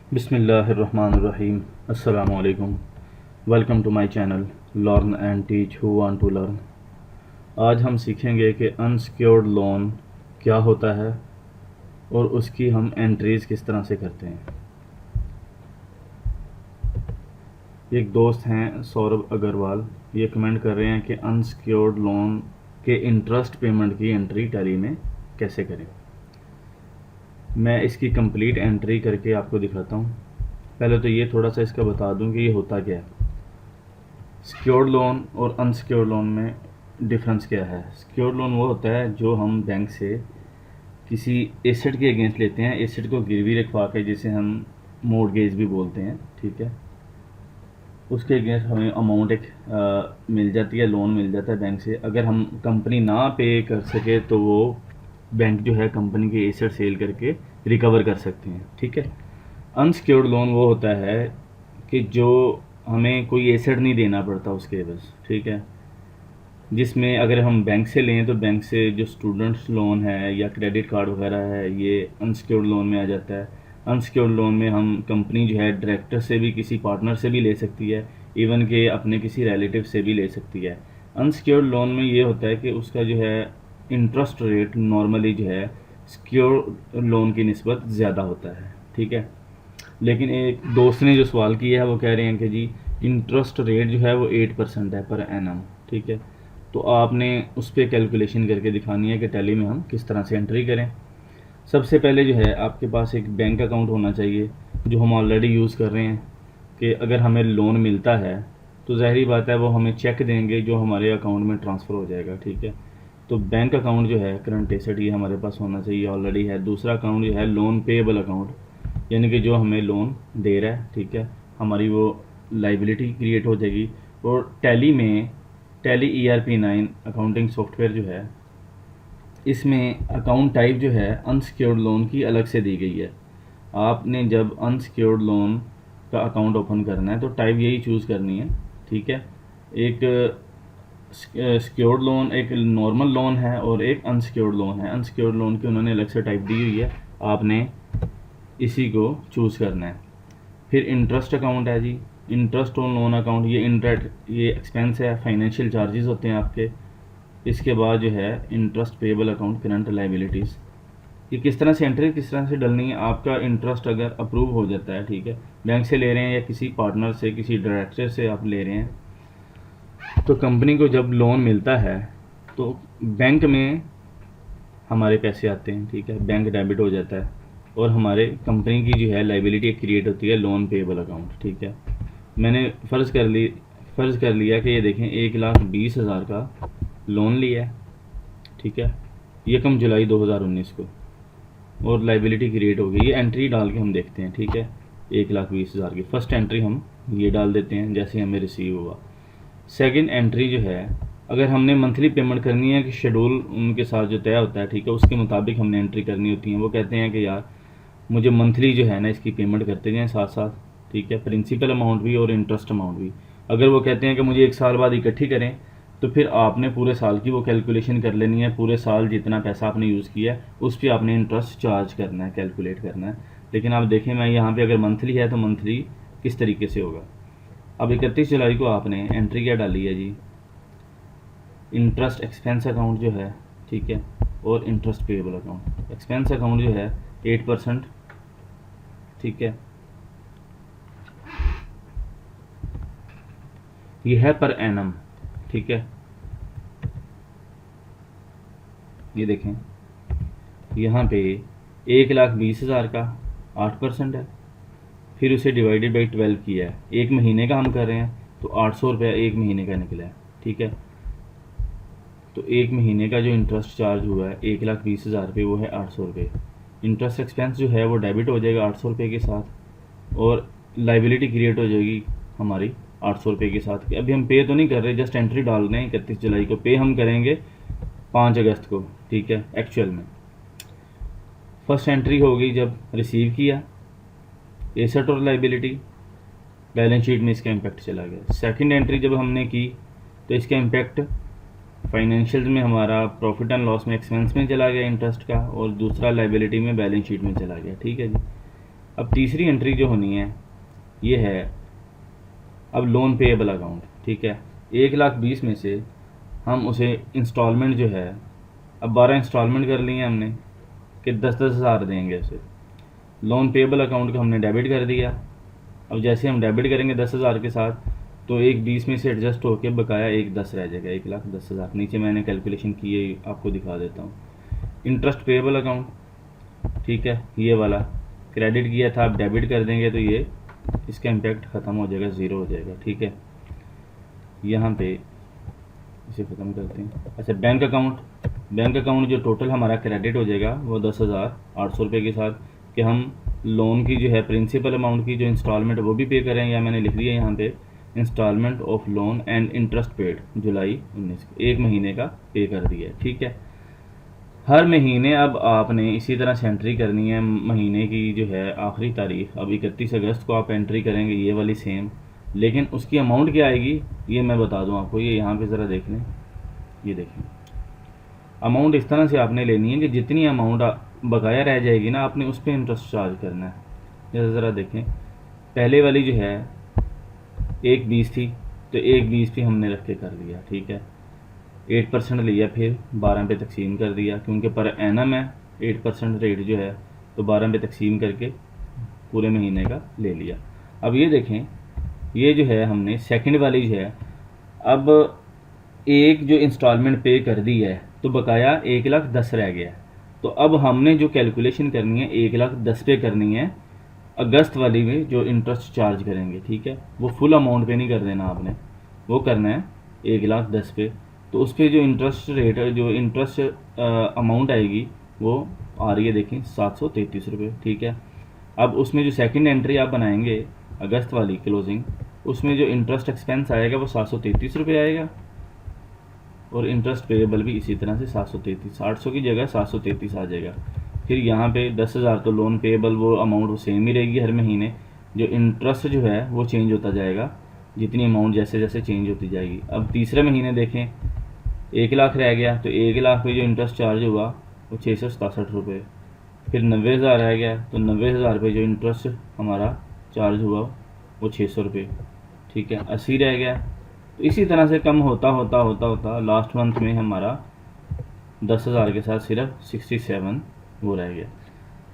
बिस्मिल्लाहिर्रहमानिर्रहीम। अस्सलामुअलैकुम। Welcome to my channel learn and teach who want to learn. आज हम सीखेंगे कि अनसिक्योर्ड लोन क्या होता है और उसकी हम एंट्रीज़ किस तरह से करते हैं। एक दोस्त हैं सौरभ अग्रवाल, ये कमेंट कर रहे हैं कि अनसिक्योर्ड लोन के इंटरेस्ट पेमेंट की एंट्री टैली में कैसे करें। मैं इसकी कंप्लीट एंट्री करके आपको दिखाता हूँ। पहले तो ये थोड़ा सा इसका बता दूँ कि ये होता क्या है। सिक्योर्ड लोन और अनसिक्योर्ड लोन में डिफरेंस क्या है। सिक्योर्ड लोन वो होता है जो हम बैंक से किसी एसेट के अगेंस्ट लेते हैं, एसेट को गिरवी रखवा के, जिसे हम मॉर्गेज भी बोलते हैं, ठीक है। उसके अगेंस्ट हमें अमाउंट एक मिल जाती है, लोन मिल जाता है बैंक से। अगर हम कंपनी ना पे कर सके तो वो बैंक जो है कंपनी के एसेट सेल करके रिकवर कर सकते हैं, ठीक है। अनसिक्योर्ड लोन वो होता है कि जो हमें कोई एसेट नहीं देना पड़ता उसके बस, ठीक है। जिसमें अगर हम बैंक से लें तो बैंक से जो स्टूडेंट्स लोन है या क्रेडिट कार्ड वगैरह है, ये अनसिक्योर्ड लोन में आ जाता है। अनसिक्योर्ड लोन में हम कंपनी जो है डायरेक्टर से भी, किसी पार्टनर से भी ले सकती है, इवन के अपने किसी रिलेटिव से भी ले सकती है। अनसिक्योर्ड लोन में ये होता है कि उसका जो है इंटरेस्ट रेट नॉर्मली जो है सिक्योर लोन की निस्बत ज़्यादा होता है, ठीक है। लेकिन एक दोस्त ने जो सवाल किया है वो कह रहे हैं कि जी इंटरेस्ट रेट जो है वो 8% है पर एनम, ठीक है। तो आपने उस पर कैलकुलेशन करके दिखानी है कि टैली में हम किस तरह से एंट्री करें। सबसे पहले जो है आपके पास एक बैंक अकाउंट होना चाहिए जो हम ऑलरेडी यूज़ कर रहे हैं, कि अगर हमें लोन मिलता है तो ज़ाहिरी बात है वो हमें चेक देंगे जो हमारे अकाउंट में ट्रांसफ़र हो जाएगा, ठीक है। तो बैंक अकाउंट जो है करंट एसेट ये हमारे पास होना चाहिए, ऑलरेडी है। दूसरा अकाउंट जो है लोन पेएबल अकाउंट, यानी कि जो हमें लोन दे रहा है, ठीक है, हमारी वो लाइबिलिटी क्रिएट हो जाएगी। और टैली में टैली ERP9 अकाउंटिंग सॉफ्टवेयर जो है, इसमें अकाउंट टाइप जो है अनसिक्योर्ड लोन की अलग से दी गई है। आपने जब अनसिक्योर्ड लोन का अकाउंट ओपन करना है तो टाइप यही चूज़ करनी है, ठीक है। एक सिक्योर्ड लोन, एक नॉर्मल लोन है और एक अनसिक्योर्ड लोन है। अनसिक्योर्ड लोन की उन्होंने अलग से टाइप दी हुई है, आपने इसी को चूज़ करना है। फिर इंटरेस्ट अकाउंट है जी, इंटरेस्ट ऑन लोन अकाउंट, ये इंटरेस्ट, ये एक्सपेंस है, फाइनेंशियल चार्जेस होते हैं आपके। इसके बाद जो है interest payable account, current liabilities. ये किस तरह से एंट्री किस तरह से डलनी है। आपका इंटरेस्ट अगर अप्रूव हो जाता है, ठीक है, बैंक से ले रहे हैं या किसी पार्टनर से, किसी डायरेक्टर से आप ले रहे हैं, तो कंपनी को जब लोन मिलता है तो बैंक में हमारे पैसे आते हैं, ठीक है, बैंक डेबिट हो जाता है और हमारे कंपनी की जो है लाइबिलिटी क्रिएट होती है, लोन पेएबल अकाउंट, ठीक है। मैंने फ़र्ज़ कर लिया कि ये देखें 1,20,000 का लोन लिया है, ठीक है, 1 जुलाई 2019 को, और लाइबिलिटी क्रिएट हो गई। ये एंट्री डाल के हम देखते हैं, ठीक है, 1,20,000 की फर्स्ट एंट्री हम ये डाल देते हैं जैसे हमें रिसीव हुआ। सेकंड एंट्री जो है, अगर हमने मंथली पेमेंट करनी है कि शेड्यूल उनके साथ जो तय होता है, ठीक है, उसके मुताबिक हमने एंट्री करनी होती है। वो कहते हैं कि यार मुझे मंथली जो है ना इसकी पेमेंट करते जाएं साथ साथ, ठीक है, प्रिंसिपल अमाउंट भी और इंटरेस्ट अमाउंट भी। अगर वो कहते हैं कि मुझे 1 साल बाद इकट्ठी करें, तो फिर आपने पूरे साल की वो कैलकुलेशन कर लेनी है। पूरे साल जितना पैसा आपने यूज़ किया है उस पर आपने इंटरेस्ट चार्ज करना है, कैलकुलेट करना है। लेकिन आप देखें, मैं यहाँ पे अगर मंथली है तो मंथली किस तरीके से होगा। अब 31 जुलाई को आपने एंट्री क्या डाली है जी, इंटरेस्ट एक्सपेंस अकाउंट जो है, ठीक है, और interest payable account. Expense account जो है 8%, ठीक है, ये है पर एनम, ठीक है। ये देखें यहाँ पे 1,20,000 का 8% है, फिर उसे डिवाइडेड बाई 12 किया है। 1 महीने का हम कर रहे हैं तो 800 रुपया 1 महीने का निकला है, ठीक है। तो 1 महीने का जो इंटरेस्ट चार्ज हुआ है 1,20,000 रुपये, वो है 800 रुपये। इंटरेस्ट एक्सपेंस जो है वो डेबिट हो जाएगा 800 रुपये के साथ, और लाइबिलिटी क्रिएट हो जाएगी हमारी 800 रुपये के साथ। अभी हम पे तो नहीं कर रहे, जस्ट एंट्री डाल रहे हैं 31 जुलाई को। पे हम करेंगे 5 अगस्त को, ठीक है, एक्चुअल में। फर्स्ट एंट्री हो गई जब रिसीव किया, एसेट और लाइबिलिटी, बैलेंस शीट में इसका इम्पैक्ट चला गया। सेकंड एंट्री जब हमने की तो इसका इम्पैक्ट फाइनेंशियल में, हमारा प्रॉफिट एंड लॉस में, एक्सपेंस में चला गया इंटरेस्ट का, और दूसरा लाइबिलिटी में, बैलेंस शीट में चला गया, ठीक है जी। अब तीसरी एंट्री जो होनी है ये है अब लोन पेएबल अकाउंट, ठीक है। 1,20,000 में से हम उसे इंस्टॉलमेंट जो है, अब 12 इंस्टॉलमेंट कर लिए हमने कि 10-10 हज़ार देंगे उसे। लोन पेएबल अकाउंट को हमने डेबिट कर दिया। अब जैसे हम डेबिट करेंगे 10 हज़ार के साथ, तो 1,20,000 में से एडजस्ट होकर बकाया 1,10,000 रह जाएगा, 1,10,000। नीचे मैंने कैलकुलेशन की है, आपको दिखा देता हूँ। इंटरेस्ट पेएबल अकाउंट, ठीक है, ये वाला क्रेडिट किया था, आप डेबिट कर देंगे तो ये इसका इम्पैक्ट ख़त्म हो जाएगा, ज़ीरो हो जाएगा, ठीक है। यहाँ पे इसे ख़त्म करते हैं। अच्छा, बैंक अकाउंट जो टोटल हमारा क्रेडिट हो जाएगा वो 10,800 रुपये के साथ, कि हम लोन की जो है प्रिंसिपल अमाउंट की जो इंस्टॉलमेंट वो भी पे करें, या मैंने लिख दिया यहाँ पे instalment of loan and interest paid July 19, 1 महीने का पे कर दिया है, ठीक है। हर महीने अब आपने इसी तरह से एंट्री करनी है। महीने की जो है आखिरी तारीख, अब 31 अगस्त को आप एंट्री करेंगे ये वाली सेम, लेकिन उसकी अमाउंट क्या आएगी ये मैं बता दूं आपको। ये यहाँ पे ज़रा देख लें, ये देखें, अमाउंट इस तरह से आपने लेनी है कि जितनी अमाउंट बकाया रह जाएगी ना, आपने उस पर इंटरेस्ट चार्ज करना है। जैसे ज़रा देखें, पहले वाली जो है 1,20,000 थी, तो 1,20,000 पे हमने रख के कर दिया, ठीक है। 8% लिया, फिर 12 पे तकसीम कर दिया, क्योंकि पर एनम है 8% रेट जो है, तो 12 पे तकसीम करके पूरे महीने का ले लिया। अब ये देखें, ये जो है हमने सेकंड वाली जो है, अब एक जो इंस्टॉलमेंट पे कर दी है तो बकाया 1,10,000 रह गया है। तो अब हमने जो कैलकुलेशन करनी है 1,10,000 पे करनी है, अगस्त वाली में जो इंटरेस्ट चार्ज करेंगे, ठीक है, वो फुल अमाउंट पे नहीं कर देना आपने, वो करना है 1,10,000 पे। तो उस पर जो इंटरेस्ट रेट, जो इंटरेस्ट अमाउंट आएगी वो आ रही है, देखें 733 रुपये, ठीक है। अब उसमें जो सेकंड एंट्री आप बनाएंगे अगस्त वाली क्लोजिंग, उसमें जो इंटरेस्ट एक्सपेंस आएगा वो 733 रुपये आएगा, और इंटरेस्ट पेएबल भी इसी तरह से 733, 800 की जगह 733 आ जाएगा। फिर यहाँ पे 10,000 तो लोन पेएबल वो अमाउंट वो सेम ही रहेगी हर महीने, जो इंटरेस्ट जो है वो चेंज होता जाएगा, जितनी अमाउंट जैसे जैसे चेंज होती जाएगी। अब तीसरे महीने देखें 1,00,000 रह गया, तो 1,00,000 पे जो इंटरेस्ट चार्ज हुआ वो 667 रुपये। फिर 90,000 रह गया, तो 90,000 पे जो इंटरेस्ट हमारा चार्ज हुआ वो 600 रुपये, ठीक है। 80 रह गया, तो इसी तरह से कम होता होता होता होता लास्ट मंथ में हमारा 10,000 के साथ सिर्फ 67 वो रह गया।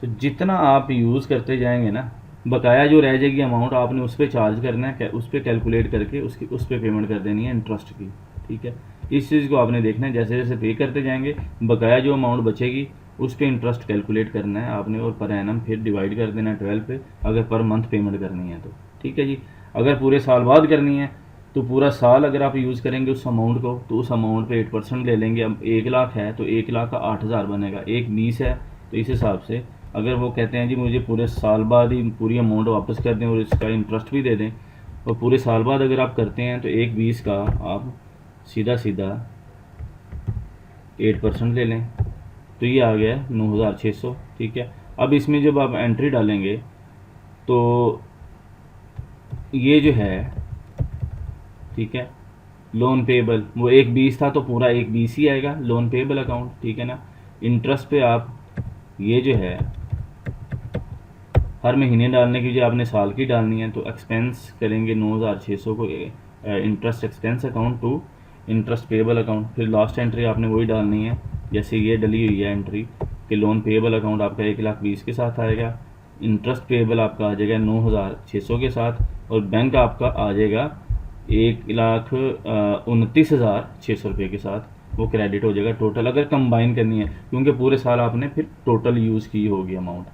तो जितना आप यूज़ करते जाएंगे ना, बकाया जो रह जाएगी अमाउंट आपने उस पर चार्ज करना है, उस पर कैलकुलेट करके उसकी उस पर पेमेंट कर देनी है इंटरेस्ट की, ठीक है। इस चीज़ को आपने देखना है, जैसे जैसे पे करते जाएंगे बकाया जो अमाउंट बचेगी उस पर इंटरेस्ट कैलकुलेट करना है आपने, और पर एनम फिर डिवाइड कर देना है 12 पे, अगर पर मंथ पेमेंट करनी है तो, ठीक है जी। अगर पूरे साल बाद करनी है तो पूरा साल अगर आप यूज़ करेंगे उस अमाउंट को, तो उस अमाउंट पे 8% ले लेंगे। अब 1,00,000 है तो 1,00,000 का 8,000 बनेगा, 1,20,000 है तो इस हिसाब से अगर वो कहते हैं जी मुझे पूरे साल बाद ही पूरी अमाउंट वापस कर दें और इसका इंटरेस्ट भी दे दें, और पूरे साल बाद अगर आप करते हैं तो 1,20,000 का आप सीधा सीधा 8% ले लें, तो ये आ गया 9,600, ठीक है। अब इसमें जब आप एंट्री डालेंगे तो ये जो है, ठीक है, लोन पेएबल वो 1,20,000 था तो पूरा 1,20,000 ही आएगा लोन पेएबल अकाउंट, ठीक है ना। इंटरेस्ट पे आप ये जो है हर महीने डालने की, जो आपने साल की डालनी है, तो एक्सपेंस करेंगे 9,600 को interest expense account to interest payable account. फिर लास्ट एंट्री आपने वही डालनी है जैसे ये डली हुई है एंट्री कि लोन पेएबल अकाउंट आपका 1,20,000 के साथ आएगा, इंटरेस्ट पेएबल आपका आ जाएगा 9,600 के साथ, और बैंक आपका आ जाएगा 1,29,600 रुपये के साथ, वो क्रेडिट हो जाएगा टोटल, अगर कंबाइन करनी है, क्योंकि पूरे साल आपने फिर टोटल यूज़ की होगी अमाउंट।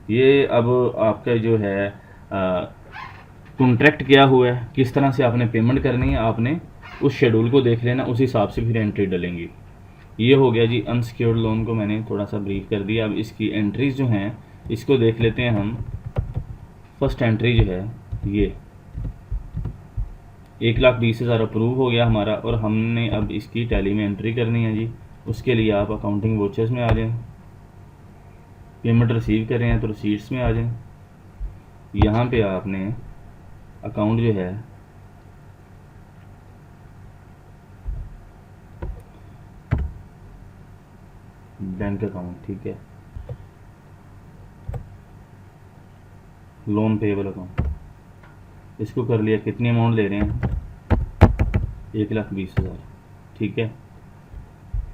ये अब आपका जो है कॉन्ट्रैक्ट किया हुआ है, किस तरह से आपने पेमेंट करनी है, आपने उस शेड्यूल को देख लेना, उस हिसाब से फिर एंट्री डलेंगी। ये हो गया जी अनसिक्योर्ड लोन को मैंने थोड़ा सा ब्रीफ कर दिया। अब इसकी एंट्रीज जो हैं इसको देख लेते हैं हम। फर्स्ट एंट्री जो है ये 1,20,000 अप्रूव हो गया हमारा, और हमने अब इसकी टैली में एंट्री करनी है जी। उसके लिए आप अकाउंटिंग वोचर्स में आ जाएं, पेमेंट रिसीव कर रहे हैं तो रिसीट्स में आ जाएं। यहाँ पे आपने अकाउंट जो है बैंक अकाउंट, ठीक है, लोन पेएबल अकाउंट, इसको कर लिया। कितनी अमाउंट ले रहे हैं? 1,20,000। ठीक है,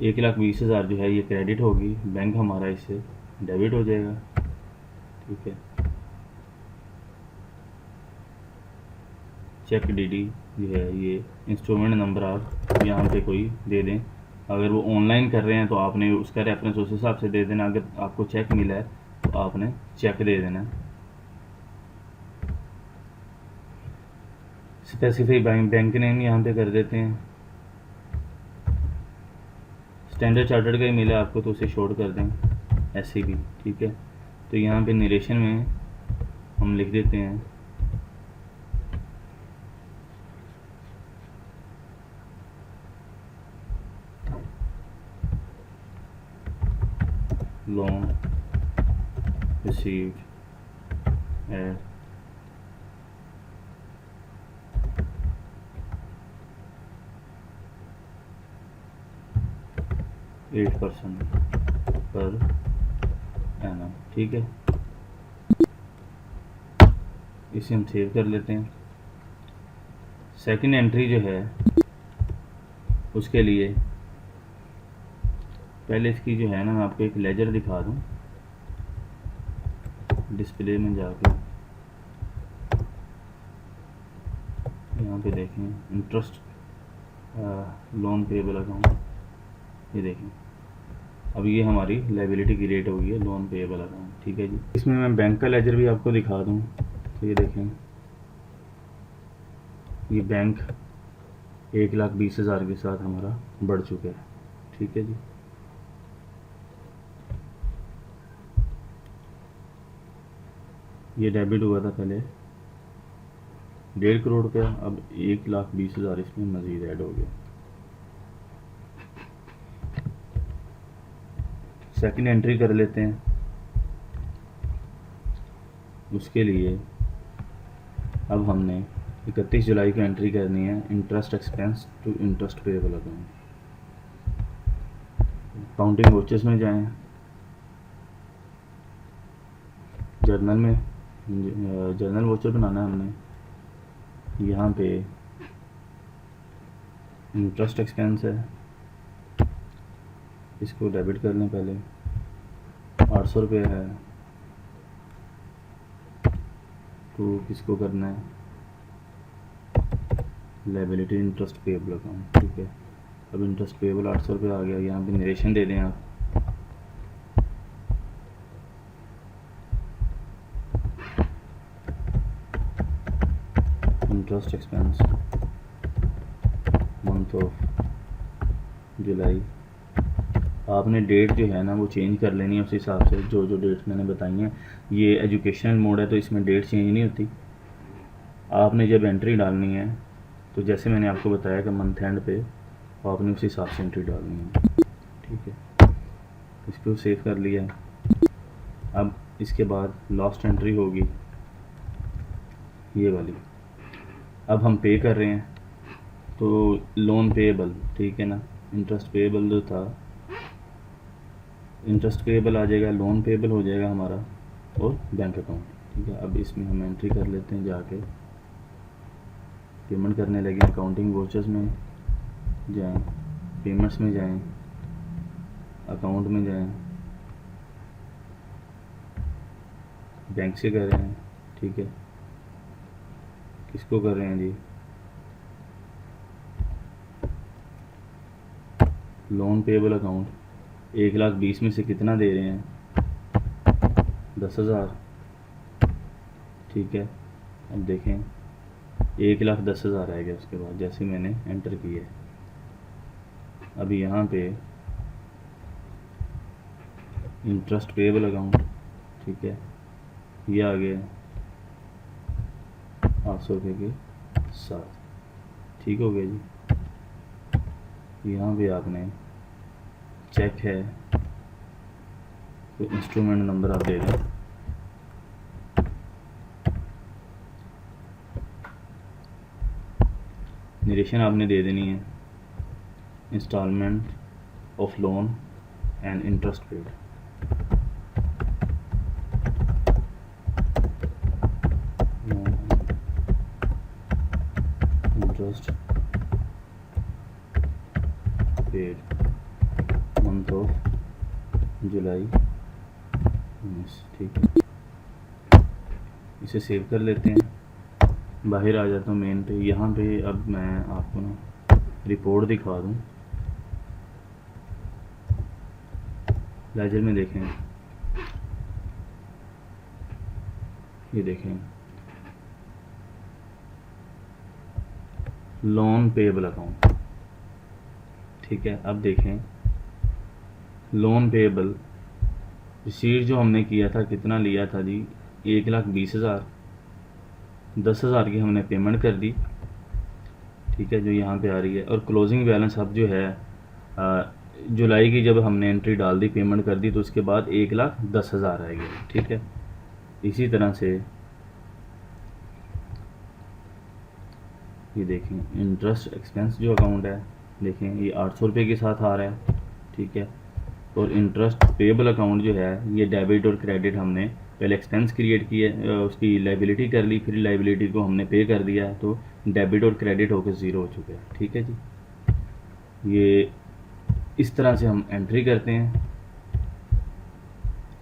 1,20,000 जो है ये क्रेडिट होगी, बैंक हमारा इससे डेबिट हो जाएगा। ठीक है, चेक डीडी जो है ये इंस्ट्रूमेंट नंबर आप यहाँ पे कोई दे दें। अगर वो ऑनलाइन कर रहे हैं तो आपने उसका रेफरेंस उस हिसाब से दे देना। अगर आपको चेक मिला है तो आपने चेक दे देना। स्पेसिफाई बैंक नेम यहाँ पे कर देते हैं। स्टैंडर्ड चार्टर्ड का ही मिला आपको तो उसे शॉर्ट कर दें SCB। ठीक है, तो यहाँ पे नरेशन में हम लिख देते हैं loan received eight %8 per annum. ठीक है, इसे हम सेव कर लेते हैं। सेकंड एंट्री जो है उसके लिए पहले इसकी जो है ना, मैं आपको एक लेजर दिखा दूं। डिस्प्ले में जाके यहाँ पे देखें इंटरेस्ट लोन पेएबल अकाउंट, ये देखें अब ये हमारी लायबिलिटी क्रिएट हो गई है, लोन पेएबल अकाउंट। ठीक है जी, इसमें मैं बैंक का लेजर भी आपको दिखा दूं। तो ये देखें, ये बैंक 1,20,000 के साथ हमारा बढ़ चुका है। ठीक है जी, ये डेबिट हुआ था पहले 1.5 करोड़ का, अब 1,20,000 इसमें मज़ीद ऐड हो गया। सेकंड एंट्री कर लेते हैं। उसके लिए अब हमने 31 जुलाई को एंट्री करनी है, interest expense to interest payable account. Counting वॉचेस में जाएं, जर्नल में जर्नल वॉचर बनाना है हमने। यहाँ पे इंटरेस्ट एक्सपेंस है, इसको डेबिट कर लें पहले। 800 रुपये है। तो किसको करना है? Liability interest payable account. ठीक है, अब इंटरेस्ट पेएबल 800 रुपये आ गया। यहाँ पे नरेशन दे दें आप। इंटरेस्ट एक्सपेंस मंथ ऑफ जुलाई। आपने डेट जो है ना वो चेंज कर लेनी है उस हिसाब से, जो जो डेट मैंने बताई हैं। ये एजुकेशनल मोड है तो इसमें डेट चेंज नहीं होती। आपने जब एंट्री डालनी है तो जैसे मैंने आपको बताया कि मंथ एंड पे आपने उस हिसाब से एंट्री डालनी है। ठीक है, इसको सेव कर लिया। अब इसके बाद लास्ट एंट्री होगी ये वाली। अब हम पे कर रहे हैं तो लोन पेएबल, ठीक है ना, इंटरेस्ट पेएबल जो था, इंटरेस्ट पेएबल आ जाएगा, लोन पेएबल हो जाएगा हमारा, और बैंक अकाउंट। ठीक है, अब इसमें हम एंट्री कर लेते हैं। जाके पेमेंट करने लगे, अकाउंटिंग वोचर्स में जाएं, पेमेंट्स में जाएं, अकाउंट में जाएं, बैंक से कर रहे हैं। ठीक है, किसको कर रहे हैं जी? Loan payable account. 1,20,000 में से कितना दे रहे हैं? 10,000। ठीक है, अब देखें 1,10,000 आ गया उसके बाद जैसे मैंने एंटर किया। अब यहाँ पे इंटरेस्ट पेएबल अकाउंट, ठीक है, ये आ गया 800 रुपये के साथ। ठीक हो गया जी। यहाँ पे आपने चेक है तो इंस्ट्रूमेंट नंबर आप दे दें। नरेशन आपने दे देनी है, instalment of loan and interest paid. Interest paid month of July, ठीक है, इसे सेव कर लेते हैं। बाहर आ जाता हूँ मेन पे। यहाँ पे अब मैं आपको ना रिपोर्ट दिखा दूँ। लेजर में देखें, ये देखें लोन पेएबल अकाउंट, ठीक है। अब देखें लोन पेएबल रिसीट जो हमने किया था, कितना लिया था जी, 1,20,000, 10,000 की हमने पेमेंट कर दी, ठीक है, जो यहाँ पे आ रही है। और क्लोजिंग बैलेंस अब जो है जुलाई की जब हमने एंट्री डाल दी, पेमेंट कर दी, तो उसके बाद 1,10,000 आएगी, ठीक है। इसी तरह से ये देखें इंटरेस्ट एक्सपेंस जो अकाउंट है, देखें ये 800 रुपये के साथ आ रहा है, ठीक है। और इंटरेस्ट पेएबल अकाउंट जो है, ये डेबिट और क्रेडिट हमने पहले एक्सपेंस क्रिएट किए, उसकी लाइबिलिटी कर ली, फिर लाइबिलिटी को हमने पे कर दिया है, तो डेबिट और क्रेडिट होकर ज़ीरो हो चुके हैं, ठीक है जी। ये इस तरह से हम एंट्री करते हैं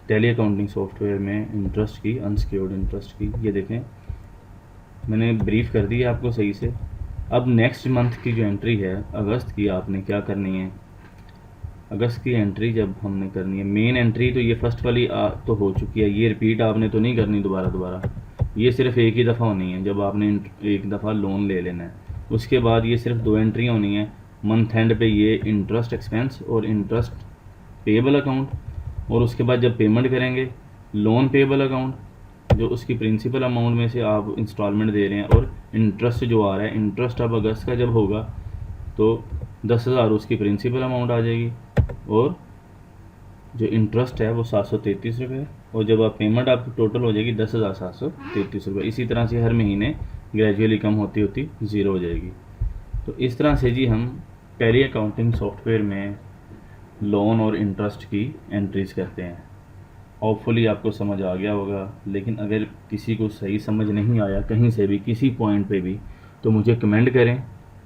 टैली अकाउंटिंग सॉफ्टवेयर में इंटरेस्ट की, अनसिक्योर्ड इंटरेस्ट की। ये देखें मैंने ब्रीफ कर दिया आपको सही से। अब नेक्स्ट मंथ की जो एंट्री है अगस्त की, आपने क्या करनी है, अगस्त की एंट्री जब हमने करनी है, मेन एंट्री तो ये फर्स्ट वाली तो हो चुकी है, ये रिपीट आपने तो नहीं करनी दोबारा, ये सिर्फ एक ही दफ़ा होनी है जब आपने एक दफ़ा लोन ले लेना है। उसके बाद ये सिर्फ 2 एंट्री होनी है मंथ एंड पे, ये इंटरेस्ट एक्सपेंस और इंटरेस्ट पेएबल अकाउंट। और उसके बाद जब पेमेंट करेंगे लोन पेएबल अकाउंट, जो उसकी प्रिंसिपल अमाउंट में से आप इंस्टॉलमेंट दे रहे हैं, और इंटरेस्ट जो आ रहा है, इंटरेस्ट अब अगस्त का जब होगा तो 10,000 उसकी प्रिंसिपल अमाउंट आ जाएगी, और जो इंटरेस्ट है वो 733 रुपये, और जब आप पेमेंट आपकी टोटल हो जाएगी 10,733 रुपये। इसी तरह से हर महीने ग्रेजुअली कम होती होती ज़ीरो हो जाएगी। तो इस तरह से जी हम टैली अकाउंटिंग सॉफ्टवेयर में लोन और इंटरेस्ट की एंट्रीज करते हैं। होपफुली आपको समझ आ गया होगा, लेकिन अगर किसी को सही समझ नहीं आया कहीं से भी, किसी पॉइंट पे भी, तो मुझे कमेंट करें,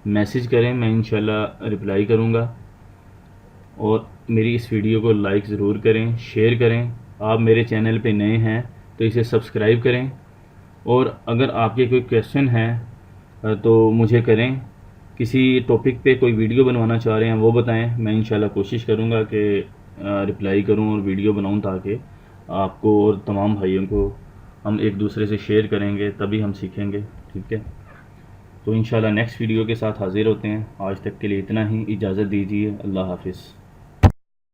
मैसेज करें, मैं इंशाल्लाह रिप्लाई करूँगा। और मेरी इस वीडियो को लाइक ज़रूर करें, शेयर करें। आप मेरे चैनल पे नए हैं तो इसे सब्सक्राइब करें, और अगर आपके कोई क्वेश्चन है तो मुझे करें। किसी टॉपिक पे कोई वीडियो बनवाना चाह रहे हैं वो बताएं, मैं इंशाल्लाह कोशिश करूँगा कि रिप्लाई करूँ और वीडियो बनाऊँ, ताकि आपको और तमाम भाइयों को हम एक दूसरे से शेयर करेंगे, तभी हम सीखेंगे, ठीक है। तो इंशाल्लाह नेक्स्ट वीडियो के साथ हाज़िर होते हैं। आज तक के लिए इतना ही, इजाज़त दीजिए, अल्लाह हाफिज़।